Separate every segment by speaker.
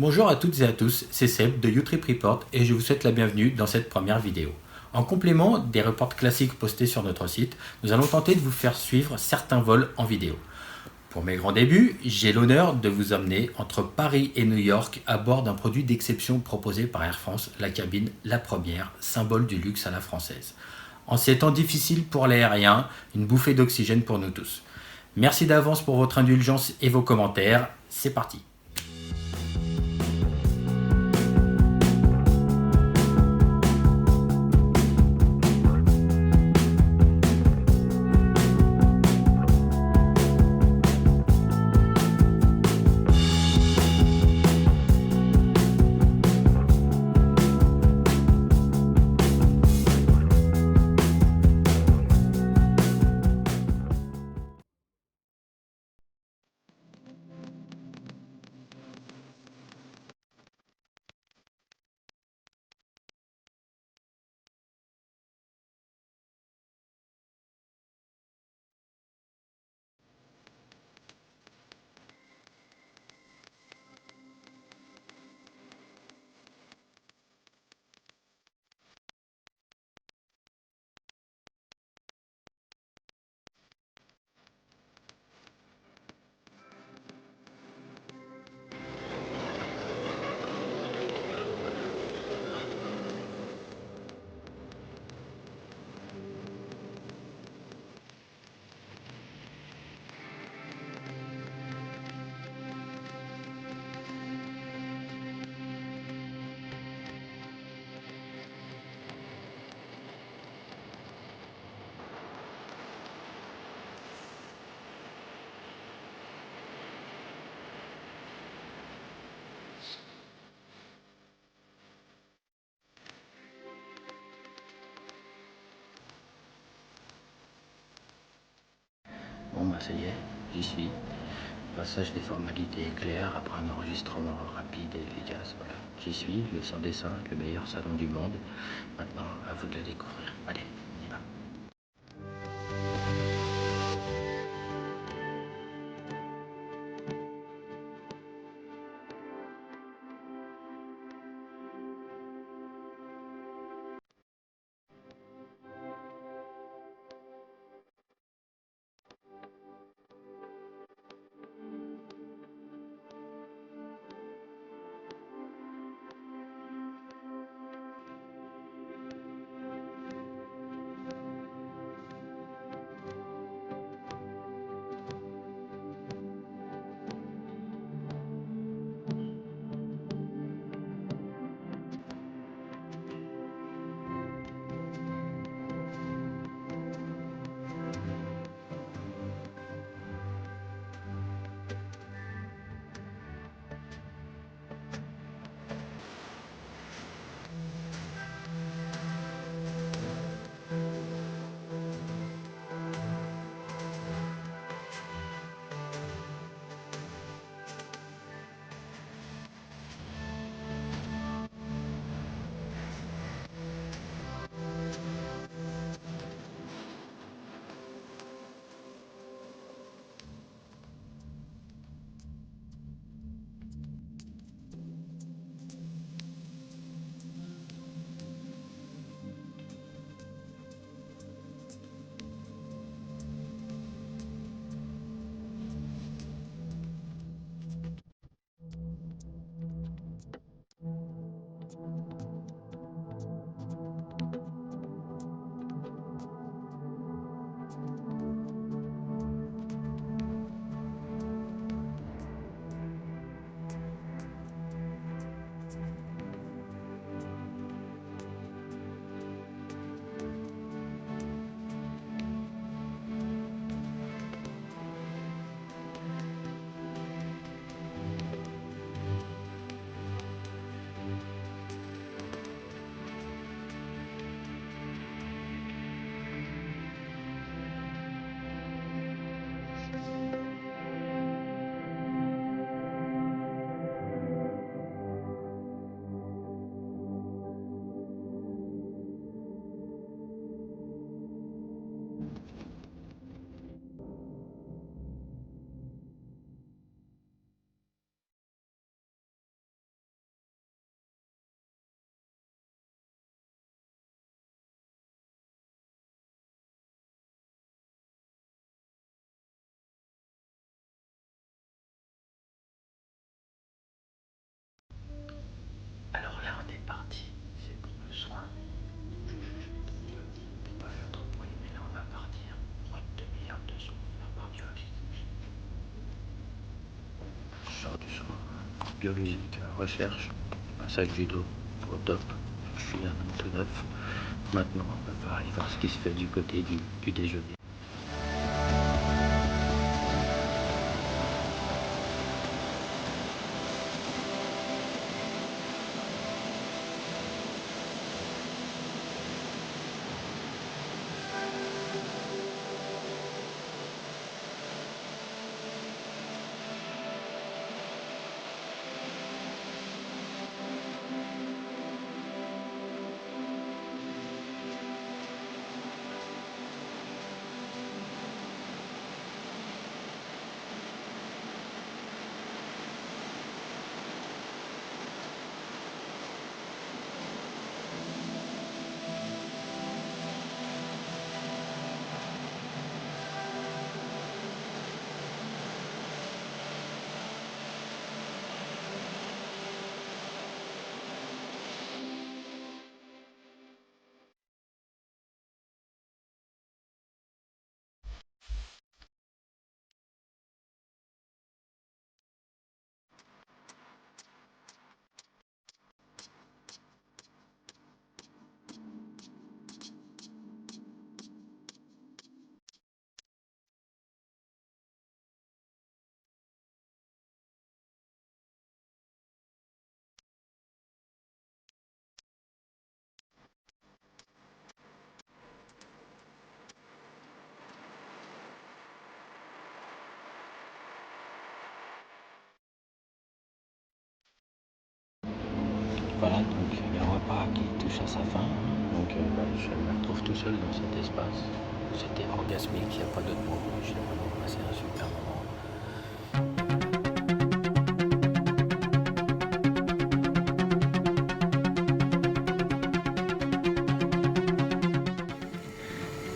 Speaker 1: Bonjour à toutes et à tous, c'est Seb de YouTrip Report et je vous souhaite la bienvenue dans cette première vidéo. En complément des reports classiques postés sur notre site, nous allons tenter de vous faire suivre certains vols en vidéo. Pour mes grands débuts, j'ai l'honneur de vous emmener entre Paris et New York à bord d'un produit d'exception proposé par Air France, la cabine La Première, symbole du luxe à la française. En ces temps difficiles pour l'aérien, une bouffée d'oxygène pour nous tous. Merci d'avance pour votre indulgence et vos commentaires, c'est parti.
Speaker 2: Bon bah ça y est, j'y suis. Passage des formalités éclair après un enregistrement rapide et efficace. Voilà, j'y suis, le sans dessin, le meilleur salon du monde. Maintenant, à vous de le découvrir. Allez, on y va. biologique, recherche, passage du dos, au top. Je suis un homme tout neuf. Maintenant, on va aller voir ce qui se fait du côté du déjeuner. Voilà, donc il y a un repas qui touche à sa fin. Donc je me retrouve tout seul dans cet espace. C'était orgasmique, il n'y a pas d'autre mot. J'ai vraiment passé un super moment.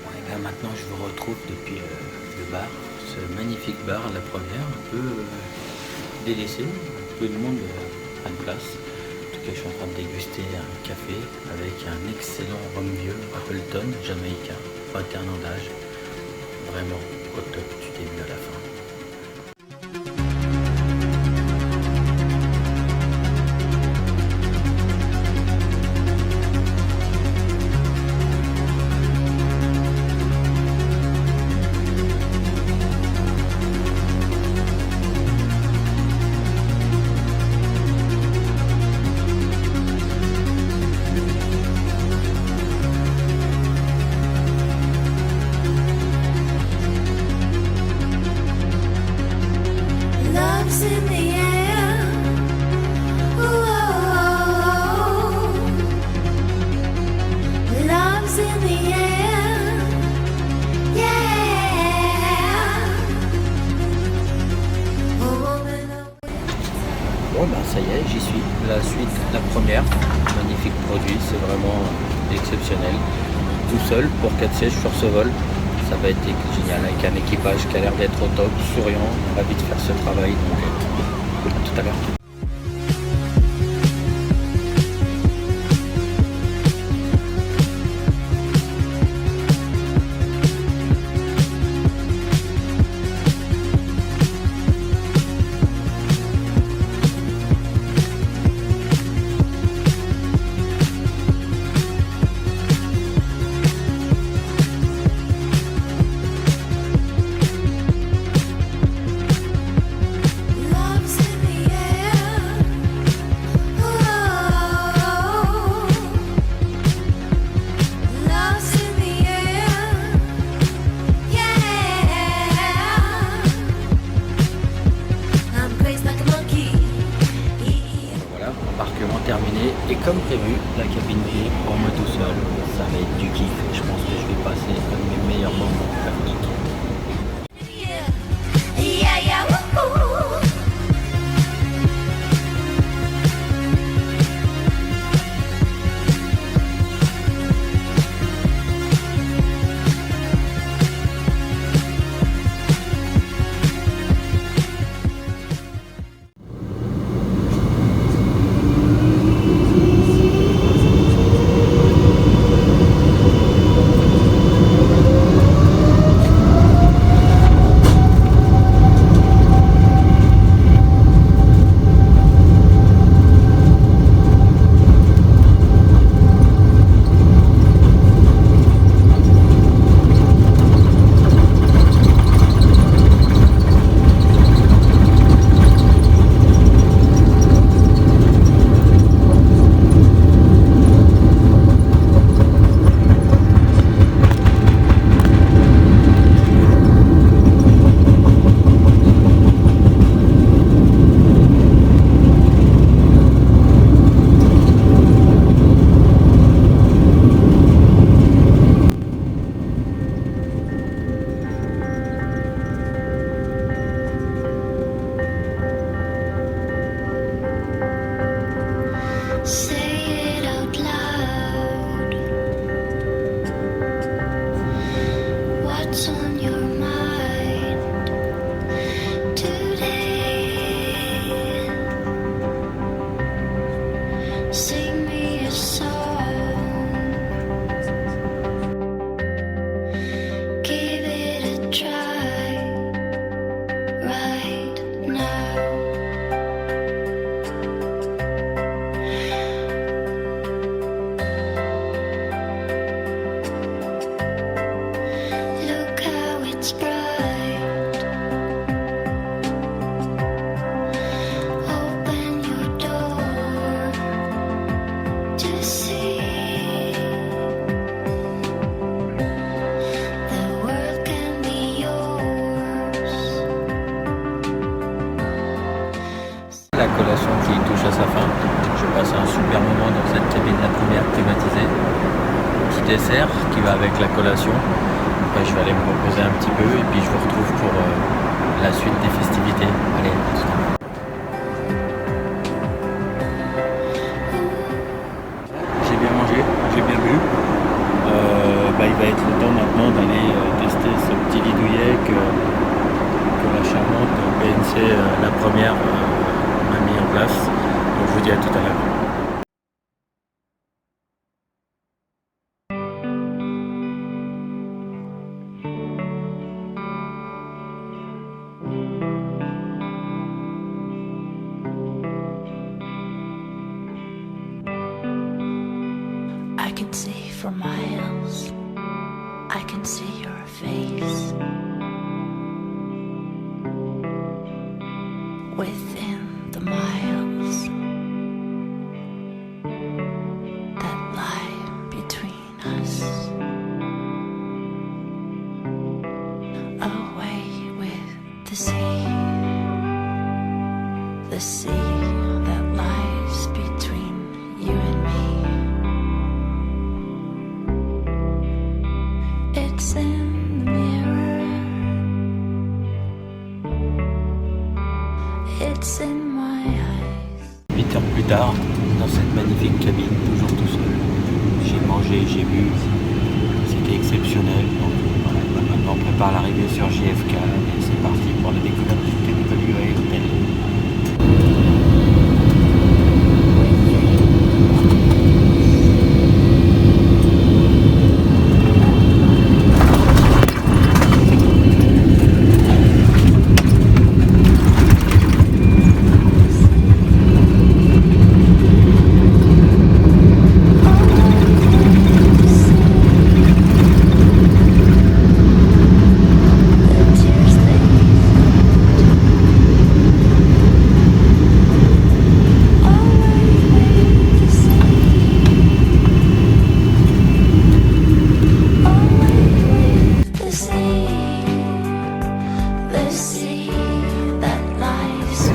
Speaker 2: Bon, et bien maintenant je vous retrouve depuis le bar. Ce magnifique bar, la première, un peu délaissé, peu de monde à une place. Je suis en train de déguster un café avec un excellent rhum vieux Appleton jamaïcain, 21 ans d'âge, vraiment au top du début à la fin. Bon ben ça y est, j'y suis. La suite, la première, magnifique produit, c'est vraiment exceptionnel. Tout seul pour 4 sièges sur ce vol, ça va être génial avec un équipage qui a l'air d'être au top, souriant, ravi de faire ce travail. Donc à tout à l'heure. Terminé et comme prévu, la cabine est pour moi tout seul. Ça va être du kiff. Je pense que je vais passer un de mes meilleurs moments à kick.
Speaker 1: dessert qui va avec la collation. Après, je vais aller me reposer un petit peu et puis je vous retrouve pour la suite des festivités. Allez, à tout de suite. J'ai bien mangé, j'ai bien bu. Il va être le temps maintenant d'aller tester ce petit lidouillet que la charmante BNC, la première, m'a mis en place. Donc je vous dis à tout à l'heure.
Speaker 3: I can see for miles, I can see your face within the miles that lie between us, away with the sea that lies between you and me. It's in the mirror, it's in my eyes.
Speaker 1: 8 heures plus tard, dans cette magnifique cabine, toujours tout seul. J'ai mangé, j'ai bu, c'était exceptionnel. Donc voilà, maintenant on prépare l'arrivée sur JFK et c'est parti pour la découverte du TWA Hotel.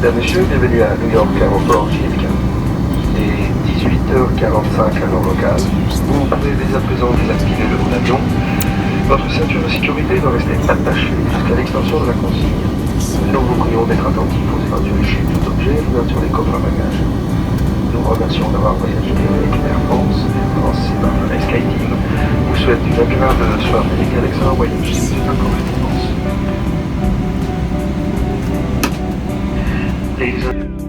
Speaker 4: Mesdames, Messieurs, bienvenue à New York Aéroport JFK. Il est 18h45 à l'heure locale. Vous pouvez dès à présent désactiver le mode avion. Votre ceinture de sécurité doit rester attachée jusqu'à l'extension de la consigne. Nous vous prions d'être attentifs aux éventuels chutes d'objets venant sur les coffres à bagages. Nous vous remercions d'avoir voyagé avec Air France et Barclay SkyTeam. Vous souhaite une agréable soirée avec Alexandre Voyage. C'est un problème immense. Ladies and